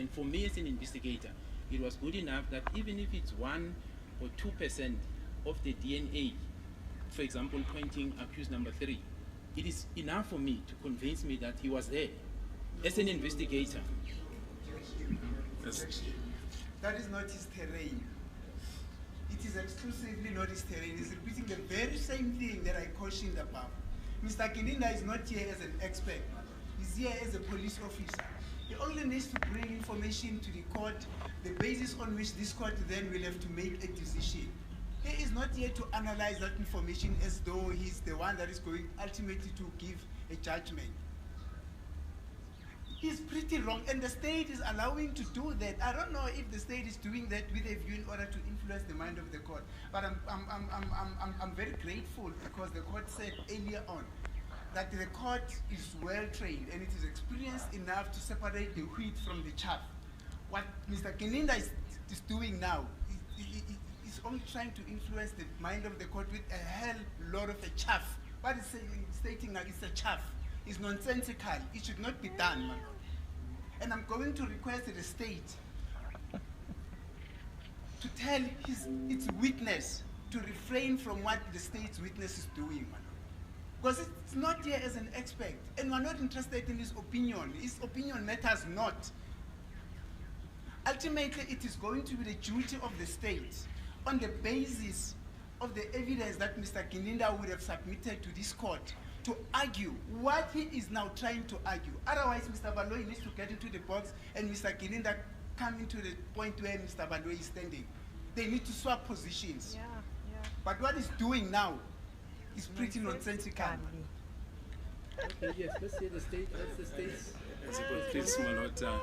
And for me as an investigator, it was good enough that even if it's 1 or 2% of the DNA, for example, pointing accused number 3, it is enough for me to convince me that he was there as an investigator. That is not his terrain. It is exclusively not his terrain. He's repeating the very same thing that I cautioned about. Mr. Gininda is not here as an expert. He's here as a police officer. He only needs to bring information to the court, the basis on which this court then will have to make a decision. He is not here to analyze that information as though he's the one that is going ultimately to give a judgment. He's pretty wrong, and the state is allowing to do that. I don't know if the state is doing that with a view in order to influence the mind of the court, but I'm very grateful because the court said earlier on that the court is well trained and it is experienced enough to separate the wheat from the chaff. What Mr. Gininda is doing now is only trying to influence the mind of the court with a hell lot of a chaff. What is stating that it's a chaff is nonsensical. It should not be done, man. And I'm going to request the state to tell its witness to refrain from what the state's witness is doing, man. Because it's not here as an expert, and we're not interested in his opinion. His opinion matters not. Ultimately, it is going to be the duty of the state, on the basis of the evidence that Mr. Gininda would have submitted to this court, to argue what he is now trying to argue. Otherwise, Mr. Baloyi needs to get into the box and Mr. Gininda come into the point where Mr. Baloyi is standing. They need to swap positions. Yeah. But what he's doing now is pretty nonsensical. Okay, yes, let's hear the state. That's the state's. Please, Malota.